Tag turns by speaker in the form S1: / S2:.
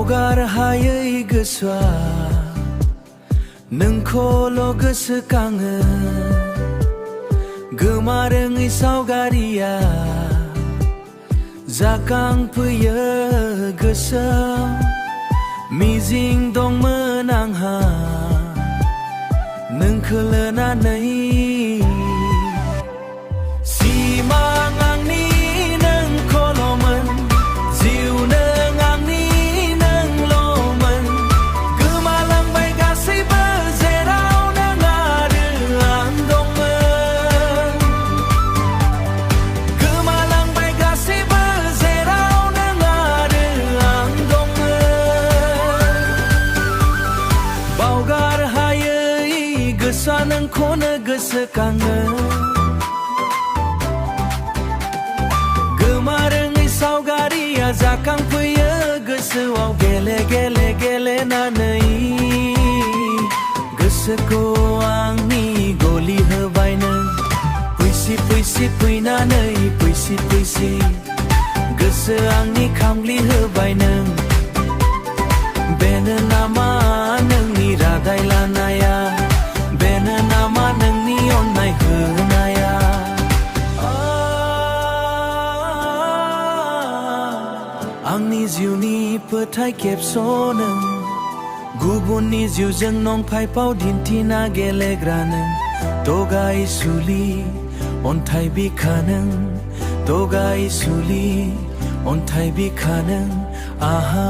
S1: बावगार हायै गोसोआ नोंखौल' गोसोखाङो गोमारोङै सावगारिया जाखांफैयो गोसोआव मिजिं दंमोन आंहा नोंखौ लानानै सिमां आंनि नोंखौल'मोन जिउ नों आंनि नोंल'मोन गोमालांबाय गासैबो जेराव नों आरो आं दंमोन गोमालांबाय गासैबो जेराव नों आरो आं दंमोन बावगार हायै गोसोआ नोंखौनो गोसोखाङो गोमारोङै सावगारिया जाखांफैयो गोसोआव गेले गेले गेलेनानै गोसोखौ आंनि गलि होबाय नों फैसि फैसि फैनानै फैसि फैसि गोसो आंनि खामग्लि होबाय नों बेनो नामा नोंनि रादाय लानाया बेनो नामा नोंनि अननाय होनाया आंनि जिउनि फोथाय खेबस'नो गुबुननि जिउजों नंखाय फाव दिन्थिना गेलेग्रा नों दगाय सुलि अन्थाइ बिखा नों दगाय सुलि अन्थाइ बिखा नों आहा